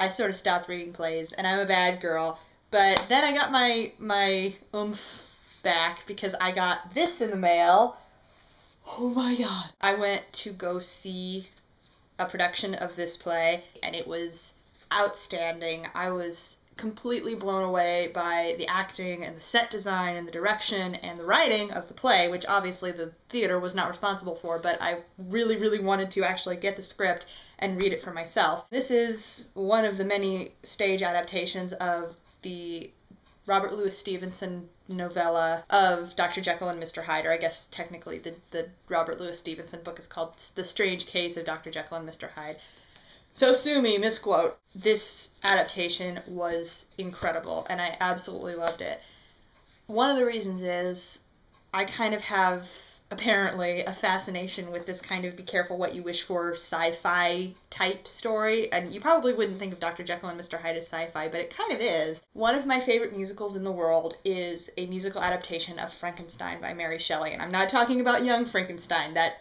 I sort of stopped reading plays, and I'm a bad girl. But then I got my oomph back because I got this in the mail. Oh my god. I went to go see a production of this play, and it was outstanding. I was completely blown away by the acting and the set design and the direction and the writing of the play, which obviously the theater was not responsible for, but I really, really wanted to actually get the script and read it for myself. This is one of the many stage adaptations of the Robert Louis Stevenson novella of Dr. Jekyll and Mr. Hyde, or I guess technically the Robert Louis Stevenson book is called The Strange Case of Dr. Jekyll and Mr. Hyde. So sue me, misquote. This adaptation was incredible, and I absolutely loved it. One of the reasons is I kind of have, apparently, a fascination with this kind of be careful what you wish for sci-fi type story, and you probably wouldn't think of Dr. Jekyll and Mr. Hyde as sci-fi, but it kind of is. One of my favorite musicals in the world is a musical adaptation of Frankenstein by Mary Shelley, and I'm not talking about Young Frankenstein. That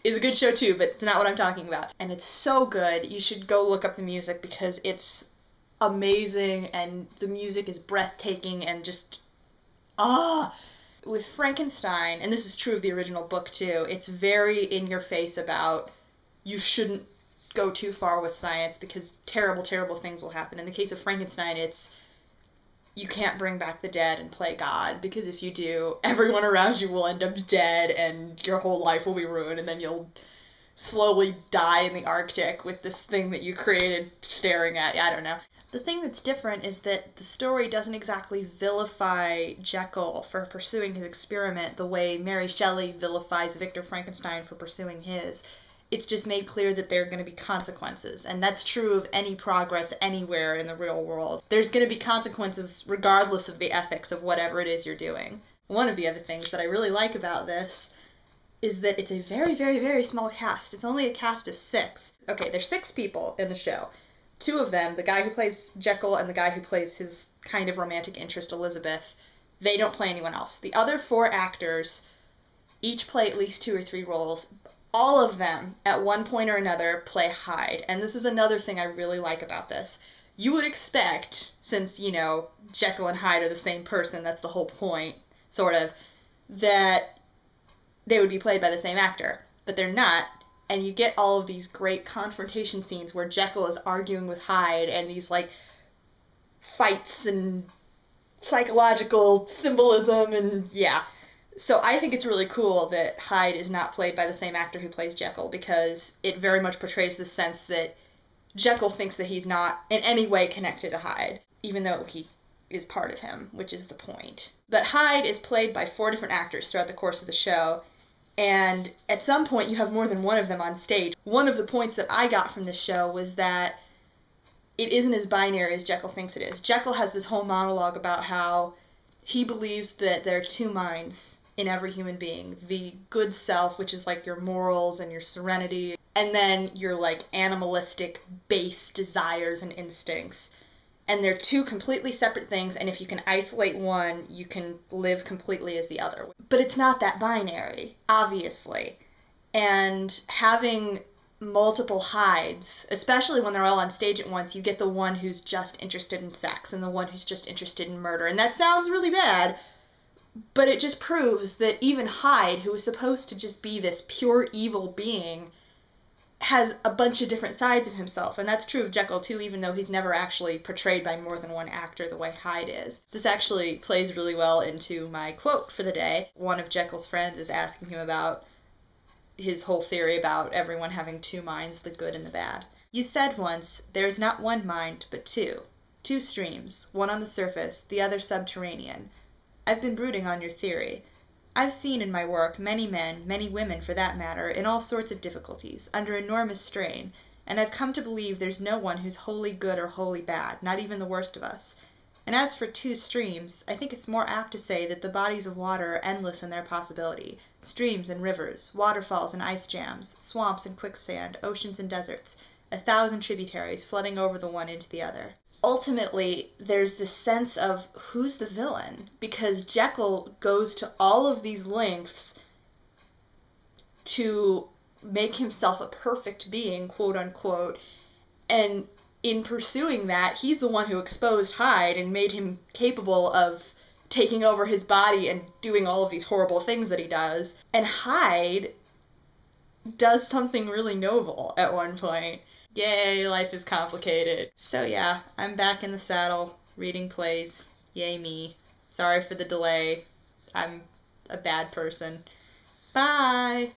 is a good show too, but it's not what I'm talking about. And it's so good. You should go look up the music because it's amazing, and the music is breathtaking and just with Frankenstein, and this is true of the original book too, it's very in your face about you shouldn't go too far with science because terrible, terrible things will happen. In the case of Frankenstein, it's you can't bring back the dead and play God, because if you do, everyone around you will end up dead and your whole life will be ruined, and then you'll slowly die in the Arctic with this thing that you created staring at you. I don't know. The thing that's different is that the story doesn't exactly vilify Jekyll for pursuing his experiment the way Mary Shelley vilifies Victor Frankenstein for pursuing his. It's just made clear that there are going to be consequences, and that's true of any progress anywhere in the real world. There's going to be consequences regardless of the ethics of whatever it is you're doing. One of the other things that I really like about this is that it's a very, very, very small cast. It's only a cast of 6. Okay, there's 6 people in the show. 2 of them, the guy who plays Jekyll and the guy who plays his kind of romantic interest, Elizabeth, they don't play anyone else. The other 4 actors each play at least 2 or 3 roles. All of them, at one point or another, play Hyde. And this is another thing I really like about this. You would expect, since, you know, Jekyll and Hyde are the same person, that's the whole point, sort of, that they would be played by the same actor. But they're not. And you get all of these great confrontation scenes where Jekyll is arguing with Hyde, and these, like, fights and psychological symbolism, and yeah. So I think it's really cool that Hyde is not played by the same actor who plays Jekyll, because it very much portrays the sense that Jekyll thinks that he's not in any way connected to Hyde, even though he is part of him, which is the point. But Hyde is played by 4 different actors throughout the course of the show, and at some point you have more than one of them on stage. One of the points that I got from this show was that it isn't as binary as Jekyll thinks it is. Jekyll has this whole monologue about how he believes that there are 2 minds in every human being. The good self, which is like your morals and your serenity, and then your like animalistic base desires and instincts. And they're 2 completely separate things, and if you can isolate one, you can live completely as the other. But it's not that binary, obviously. And having multiple Hydes, especially when they're all on stage at once, you get the one who's just interested in sex and the one who's just interested in murder. And that sounds really bad, but it just proves that even Hyde, who was supposed to just be this pure evil being, has a bunch of different sides of himself. And that's true of Jekyll too, even though he's never actually portrayed by more than one actor the way Hyde is. This actually plays really well into my quote for the day. One of Jekyll's friends is asking him about his whole theory about everyone having 2 minds, the good and the bad. You said once, there is not one mind, but 2. 2 streams, one on the surface, the other subterranean. I've been brooding on your theory. I've seen in my work many men, many women for that matter, in all sorts of difficulties, under enormous strain, and I've come to believe there's no one who's wholly good or wholly bad, not even the worst of us. And as for 2 streams, I think it's more apt to say that the bodies of water are endless in their possibility. Streams and rivers, waterfalls and ice jams, swamps and quicksand, oceans and deserts, 1,000 tributaries flooding over the one into the other. Ultimately, there's this sense of who's the villain, because Jekyll goes to all of these lengths to make himself a perfect being, quote unquote, and in pursuing that, he's the one who exposed Hyde and made him capable of taking over his body and doing all of these horrible things that he does. And Hyde does something really noble at one point. Yay, life is complicated. So yeah, I'm back in the saddle, reading plays. Yay me. Sorry for the delay. I'm a bad person. Bye!